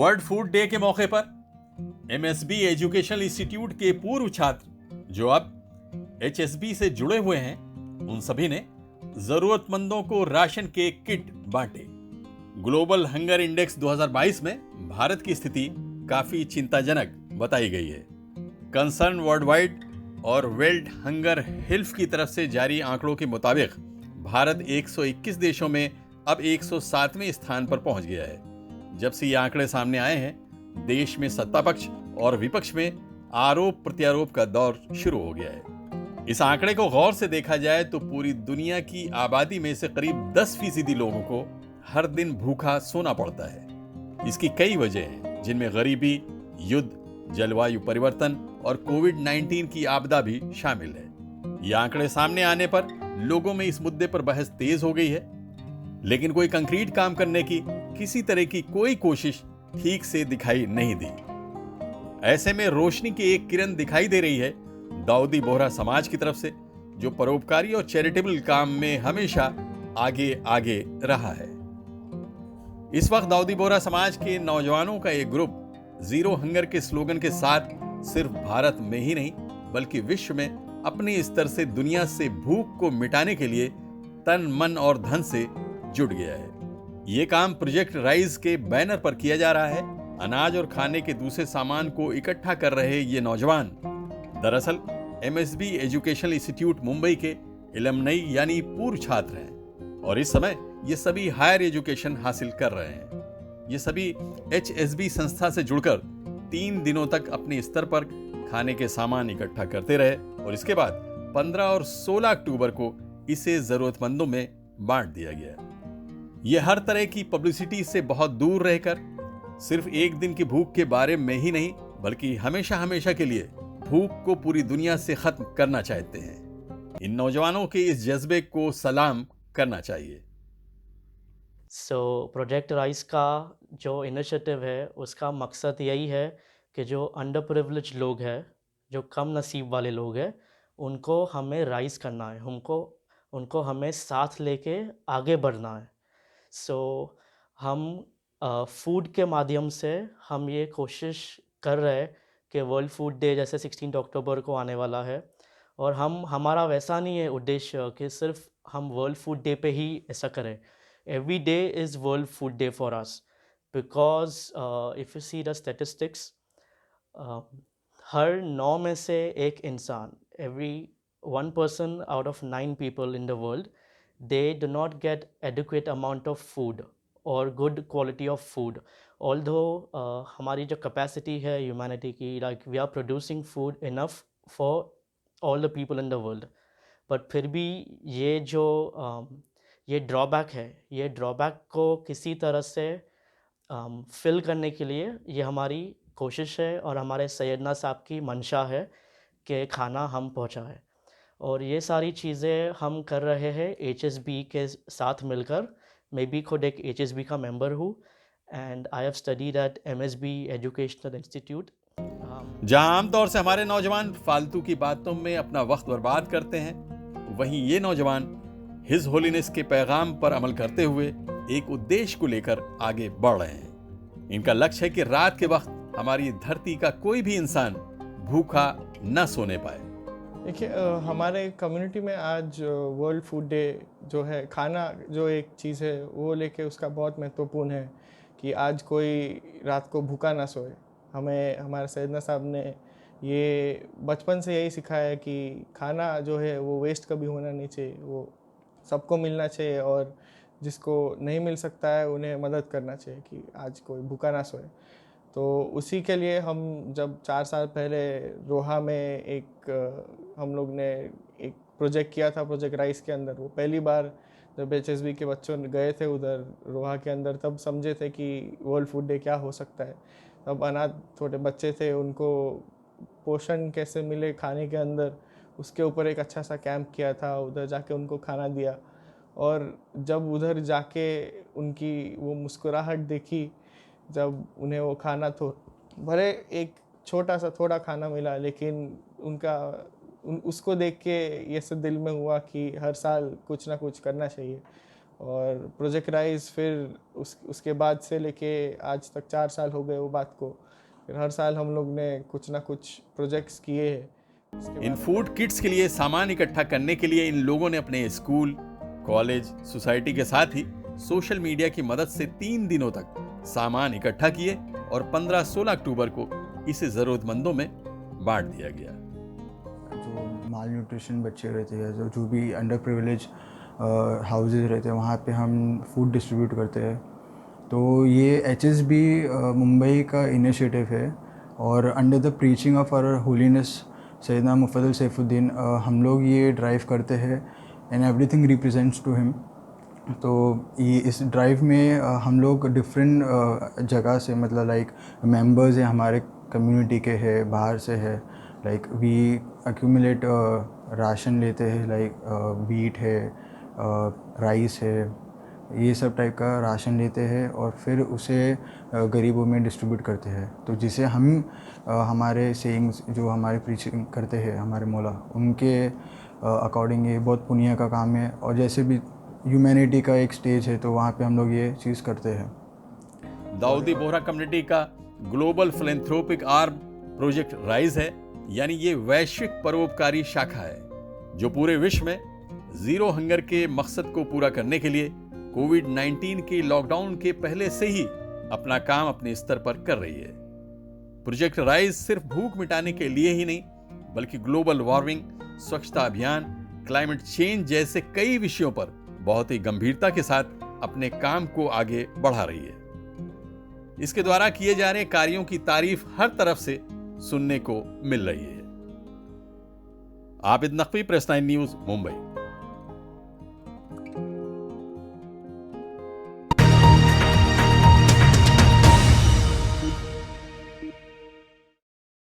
World food day के मौके पर एमएसबी एजुकेशनल इंस्टीट्यूट के पूर्व छात्र जो अब एचएसबी से जुड़े हुए हैं, उन सभी ने जरूरतमंदों को राशन के किट बांटे। ग्लोबल हंगर इंडेक्स 2022 में भारत की स्थिति काफी चिंताजनक बताई गई है। कंसर्न वर्ल्डवाइड और वर्ल्ड हंगर हेल्थ की तरफ से जारी आंकड़ों के मुताबिक भारत 121 देशों में अब 107वें स्थान पर पहुंच गया है। जब से ये आंकड़े सामने आए हैं, देश में सत्ता पक्ष और विपक्ष में आरोप प्रत्यारोप का दौर शुरू हो गया है। इस आंकड़े को गौर से देखा जाए तो पूरी दुनिया की आबादी में से करीब 10% लोगों को हर दिन भूखा सोना पड़ता है। इसकी कई वजह हैं, जिनमें गरीबी, युद्ध, जलवायु परिवर्तन और कोविड-19 की आपदा भी शामिल है। ये आंकड़े सामने आने पर लोगों में इस मुद्दे पर बहस तेज हो गई है, लेकिन कोई कंक्रीट काम करने की किसी तरह की कोई कोशिश ठीक से दिखाई नहीं दी। ऐसे में रोशनी की एक किरण दिखाई दे रही है दाऊदी बोहरा समाज की तरफ से, जो परोपकारी और चैरिटेबल काम में हमेशा आगे आगे रहा है। इस वक्त दाऊदी बोहरा समाज के नौजवानों का एक ग्रुप जीरो हंगर के स्लोगन के साथ सिर्फ भारत में ही नहीं बल्कि विश्व में अपने स्तर से दुनिया से भूख को मिटाने के लिए तन, मन और धन से जुट गया है। ये काम प्रोजेक्ट राइज के बैनर पर किया जा रहा है। अनाज और खाने के दूसरे सामान को इकट्ठा कर रहे ये नौजवान दरअसल एमएसबी एजुकेशनल इंस्टीट्यूट मुंबई के इलमनई यानी पूर्व छात्र हैं और इस समय ये सभी हायर एजुकेशन हासिल कर रहे हैं। ये सभी एचएसबी संस्था से जुड़कर 3 दिनों तक अपने स्तर पर खाने के सामान इकट्ठा करते रहे और इसके बाद 15 और 16 अक्टूबर को इसे जरूरतमंदों में बांट दिया गया। ये हर तरह की पब्लिसिटी से बहुत दूर रहकर सिर्फ एक दिन की भूख के बारे में ही नहीं बल्कि हमेशा हमेशा के लिए भूख को पूरी दुनिया से खत्म करना चाहते हैं। इन नौजवानों के इस जज्बे को सलाम करना चाहिए। प्रोजेक्ट राइज का जो इनिशिएटिव है उसका मकसद यही है कि जो अंडर प्रिविलेज लोग हैं, जो कम नसीब वाले लोग हैं, उनको हमें राइज करना है, उनको हमें साथ लेके आगे बढ़ना है। हम फूड के माध्यम से हम ये कोशिश कर रहे हैं कि वर्ल्ड फूड डे जैसे 16 अक्टूबर को आने वाला है और हमारा वैसा नहीं है उद्देश्य कि सिर्फ हम वर्ल्ड फूड डे पे ही ऐसा करें। Every day is World Food Day for us because if you see the statistics, हर 9 में से एक इंसान, every 1 person out of 9 people in the world, they do not get adequate amount of food or good quality of food. Although हमारी जो capacity है humanity की, like we are producing food enough for all the people in the world, but फिर भी ये drawback है, ये drawback को किसी तरह से फिल करने के लिए ये हमारी कोशिश है और हमारे सैयदना साहब की मंशा है कि खाना हम पहुंचाएं। और ये सारी चीज़ें हम कर रहे हैं एचएसबी के साथ मिलकर। मैं भी खुद एक एचएसबी का मेंबर हूँ and I have studied at MSB educational institute. जहां आमतौर से हमारे नौजवान फालतू की बातों में अपना वक्त बर्बाद करते हैं, वहीं ये नौजवान हिज होलीनेस के पैगाम पर अमल करते हुए एक उद्देश्य को लेकर आगे बढ़ रहे हैं। इनका लक्ष्य है कि रात के वक्त हमारी धरती का कोई भी इंसान भूखा न सोने पाए। देखिए, हमारे कम्युनिटी में आज वर्ल्ड फूड डे जो है, खाना जो एक चीज़ है वो लेके उसका बहुत महत्वपूर्ण है कि आज कोई रात को भूखा ना सोए। हमें हमारे सैयदना साहब ने ये बचपन से यही सिखाया है कि खाना जो है वो वेस्ट कभी होना नहीं चाहिए, वो सबको मिलना चाहिए और जिसको नहीं मिल सकता है उन्हें मदद करना चाहिए कि आज कोई भूखा ना सोए। तो उसी के लिए हम जब 4 साल पहले रोहा में हम लोग ने एक प्रोजेक्ट किया था, प्रोजेक्ट राइस के अंदर। वो पहली बार जब एचएसबी के बच्चों गए थे उधर रोहा के अंदर, तब समझे थे कि वर्ल्ड फूड डे क्या हो सकता है। तब अनाथ छोटे बच्चे थे, उनको पोषण कैसे मिले खाने के अंदर, उसके ऊपर एक अच्छा सा कैंप किया था। उधर जाके उनको खाना दिया और जब उधर जाके उनकी वो मुस्कुराहट देखी, जब उन्हें वो खाना तो भले एक छोटा सा थोड़ा खाना मिला, लेकिन उसको देख के ये सब दिल में हुआ कि हर साल कुछ ना कुछ करना चाहिए। और प्रोजेक्ट राइज फिर उसके बाद से लेके आज तक 4 साल हो गए वो बात को। फिर हर साल हम लोग ने कुछ ना कुछ प्रोजेक्ट्स किए हैं। इन फूड किट्स के लिए सामान इकट्ठा करने के लिए इन लोगों ने अपने स्कूल, कॉलेज, सोसाइटी के साथ ही सोशल मीडिया की मदद से 3 दिनों तक सामान इकट्ठा किए और 15-16 अक्टूबर को इसे जरूरतमंदों में बांट दिया गया। जो माल न्यूट्रिशन बच्चे रहते हैं, जो भी अंडर प्रिविलेज हाउसेज रहते हैं, वहाँ पे हम फूड डिस्ट्रीब्यूट करते हैं। तो ये HSB मुंबई का इनिशिएटिव है और under the preaching of our holiness Syedna Mufaddal Saifuddin हम लोग ये ड्राइव करते हैं and everything represents to him. तो ये इस ड्राइव में हम लोग डिफरेंट जगह से, मतलब लाइक मेंबर्स हैं हमारे कम्युनिटी के हैं, बाहर से है, लाइक वी एक्यूमुलेट राशन लेते हैं, लाइक व्हीट है, राइस है, ये सब टाइप का राशन लेते हैं और फिर उसे गरीबों में डिस्ट्रीब्यूट करते हैं। तो जिसे हम हमारे सेइंग्स जो हमारे प्रीचिंग करते हैं हमारे मौला, उनके अकॉर्डिंग ये बहुत पुण्य का काम है। और जैसे भी ह्यूमैनिटी का एक स्टेज है तो वहाँ पे हम लोग ये चीज़ करते हैं। दाऊदी बोहरा कम्युनिटी का global philanthropic arm project rise है, यानी ये वैश्विक परोपकारी शाखा है जो पूरे विश्व में जीरो हंगर के मकसद को पूरा करने के लिए कोविड-19 के लॉकडाउन के पहले से ही अपना काम अपने स्तर पर कर रही है। प्रोजेक्ट राइज सिर्फ भूख मिटाने के लिए ही नहीं, बल्कि ग्लोबल वार्मिंग, स्वच्छता अभियान, क्लाइमेट चेंज जैसे कई विषयों पर बहुत ही गंभीरता के साथ अपने काम को आगे बढ़ा रही है। इसके द्वारा किए जा रहे कार्यों की तारीफ हर तरफ से सुनने को मिल रही है। Abid Naqvi, press 9 news, Mumbai.